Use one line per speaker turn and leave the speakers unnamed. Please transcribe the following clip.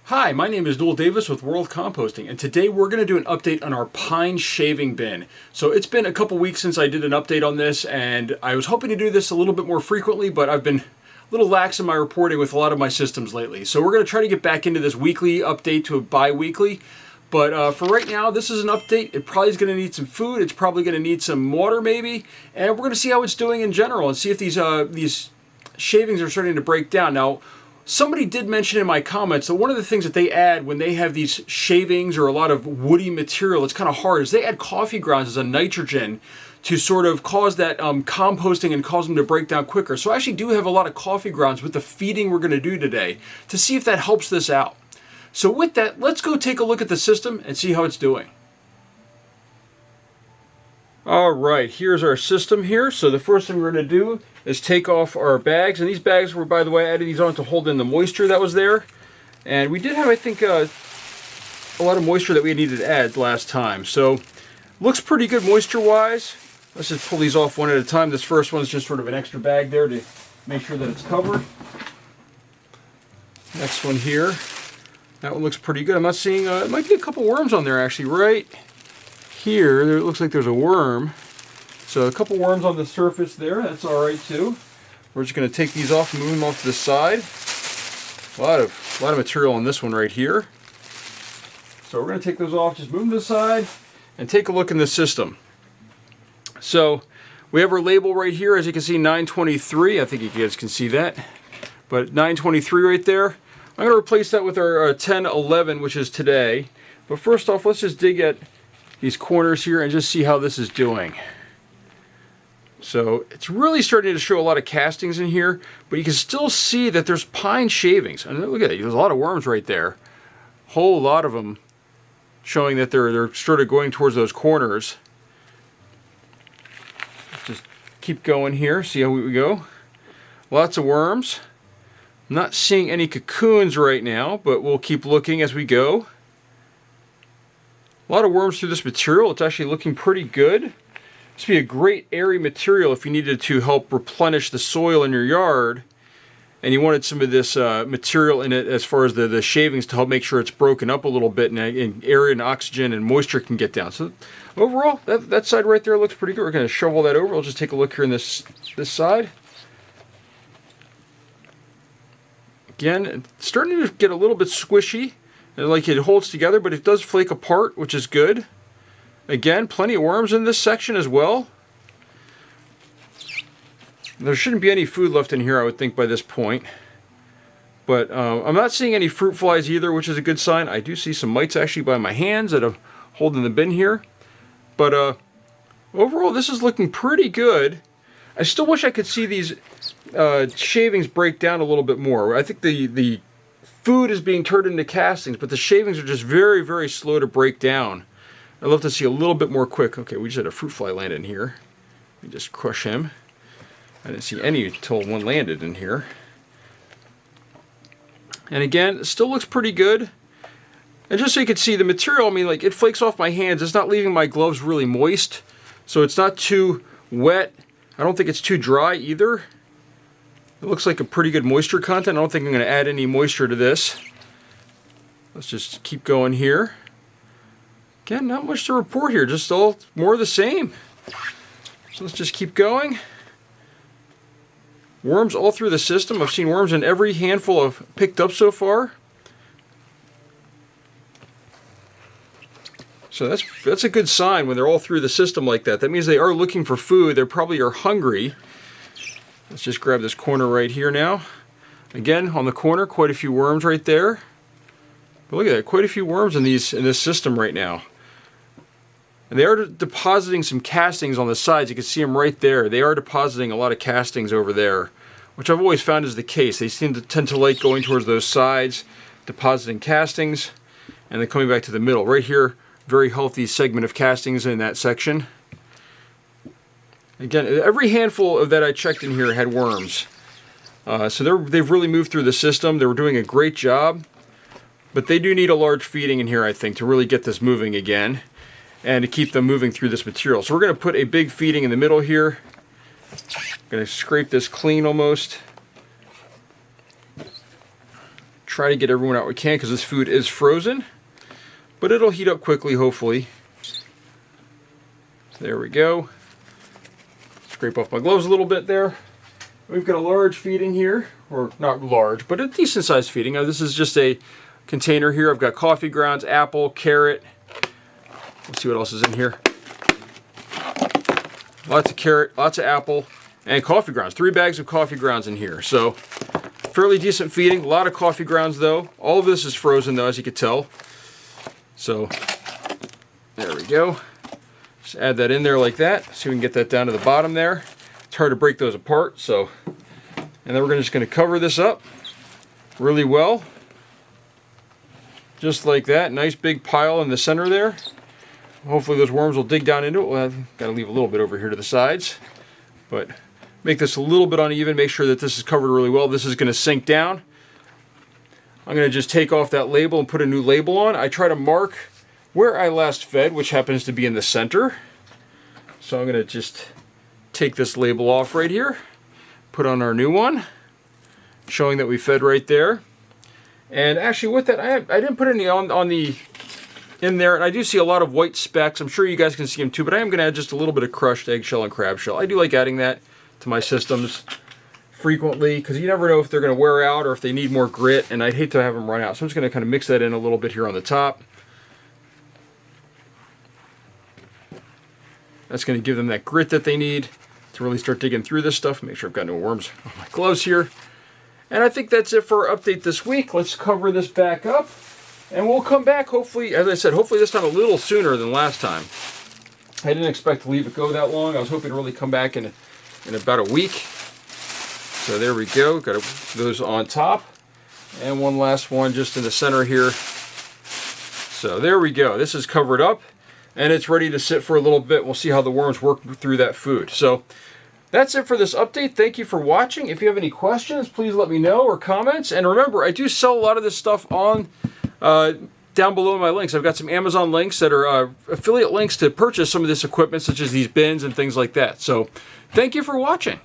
Hi, my name is Noel Davis with World Composting, and today we're going to do an update on our pine shaving bin. So it's been a couple weeks since I did an update on this, and I was hoping to do this a little bit more frequently, but I've been a little lax in my reporting with a lot of my systems lately. So we're going to try to get back into this weekly update to a bi-weekly. But for right now, this is an update. It probably is going to need some food. It's probably going to need some water maybe, and we're going to see how it's doing in general and see if these shavings are starting to break down. Now, somebody did mention in my comments that one of the things that they add when they have these shavings or a lot of woody material, it's kind of hard, is they add coffee grounds as a nitrogen to sort of cause that composting and cause them to break down quicker. So I actually do have a lot of coffee grounds with the feeding we're going to do today to see if that helps this out. So with that, let's go take a look at the system and see how it's doing. All right, here's our system here. So the first thing we're going to do is take off our bags. And these bags were, by the way, I added these on to hold in the moisture that was there. And we did have, I think, a lot of moisture that we needed to add last time. So looks pretty good moisture-wise. Let's just pull these off one at a time. This first one is just sort of an extra bag there to make sure that it's covered. Next one here. That one looks pretty good. I'm not seeing, it might be a couple worms on there actually, right here. It looks like there's a worm. So a couple worms on the surface there, that's all right too. We're just going to take these off and move them off to the side. A lot of material on this one right here. So we're going to take those off, just move them to the side, and take a look in the system. So we have our label right here, as you can see, 923. I think you guys can see that. But 923 right there. I'm going to replace that with our 1011, which is today. But first off, let's just dig at these corners here and just see how this is doing. So it's really starting to show a lot of castings in here, but you can still see that there's pine shavings. And look at that, there's a lot of worms right there. Whole lot of them showing that they're sort of going towards those corners. Let's just keep going here, see how we go. Lots of worms. I'm not seeing any cocoons right now, but we'll keep looking as we go. A lot of worms through this material. It's actually looking pretty good. This would be a great airy material if you needed to help replenish the soil in your yard and you wanted some of this material in it as far as the shavings to help make sure it's broken up a little bit and air and oxygen and moisture can get down. So overall, that side right there looks pretty good. We're going to shovel that over. We'll just take a look here in this side. Again, it's starting to get a little bit squishy. Like it holds together, but it does flake apart, which is good. Again, plenty of worms in this section as well. There shouldn't be any food left in here, I would think, by this point. But I'm not seeing any fruit flies either, which is a good sign. I do see some mites actually by my hands that I'm holding the bin here. But overall, this is looking pretty good. I still wish I could see these shavings break down a little bit more. I think the food is being turned into castings, but the shavings are just very, very slow to break down. I'd love to see a little bit more quick. Okay, we just had a fruit fly land in here. We just crush him. I didn't see any until one landed in here. And again, it still looks pretty good. And just so you can see the material, I mean, like it flakes off my hands. It's not leaving my gloves really moist. So it's not too wet. I don't think it's too dry either. It looks like a pretty good moisture content. I don't think I'm going to add any moisture to this. Let's just keep going here. Again, not much to report here, just all more of the same. So let's just keep going. Worms all through the system. I've seen worms in every handful I've picked up so far. So that's a good sign when they're all through the system like that. That means they are looking for food. They probably are hungry. Let's just grab this corner right here now. Again, on the corner, quite a few worms right there. But look at that, quite a few worms in this system right now. And they are depositing some castings on the sides. You can see them right there. They are depositing a lot of castings over there, which I've always found is the case. They tend to like going towards those sides, depositing castings, and then coming back to the middle. Right here, very healthy segment of castings in that section. Again, every handful of that I checked in here had worms. So they've really moved through the system. They were doing a great job. But they do need a large feeding in here, I think, to really get this moving again. and to keep them moving through this material. So we're going to put a big feeding in the middle here. Going to scrape this clean almost. Try to get everyone out we can because this food is frozen, but it'll heat up quickly, hopefully. So there we go. Scrape off my gloves a little bit there. We've got a large feeding here, or not large, but a decent sized feeding. Now, this is just a container here. I've got coffee grounds, apple, carrot. Let's see what else is in here. Lots of carrot, lots of apple, and coffee grounds. 3 bags of coffee grounds in here. So fairly decent feeding. A lot of coffee grounds though. All of this is frozen though, as you can tell. So there we go. Just add that in there like that. So we can get that down to the bottom there. It's hard to break those apart. So, and then we're just going to cover this up really well. Just like that. Nice big pile in the center there. Hopefully those worms will dig down into it. Well, I've got to leave a little bit over here to the sides. But make this a little bit uneven. Make sure that this is covered really well. This is going to sink down. I'm going to just take off that label and put a new label on. I try to mark where I last fed, which happens to be in the center. So I'm going to just take this label off right here. Put on our new one, showing that we fed right there. And actually with that, I didn't put any in there, and I do see a lot of white specks. I'm sure you guys can see them too, but I am going to add just a little bit of crushed eggshell and crab shell. I do like adding that to my systems frequently because you never know if they're going to wear out or if they need more grit, and I'd hate to have them run out. So I'm just going to kind of mix that in a little bit here on the top. That's going to give them that grit that they need to really start digging through this stuff. Make sure I've got no worms on my gloves here. And I think that's it for our update this week. Let's cover this back up. And we'll come back, hopefully, as I said, hopefully this time a little sooner than last time. I didn't expect to leave it go that long. I was hoping to really come back in about a week. So there we go. Got those on top. And one last one just in the center here. So there we go. This is covered up. And it's ready to sit for a little bit. We'll see how the worms work through that food. So that's it for this update. Thank you for watching. If you have any questions, please let me know, or comments. And remember, I do sell a lot of this stuff on down below in my links. I've got some Amazon links that are affiliate links to purchase some of this equipment, such as these bins and things like that. So thank you for watching.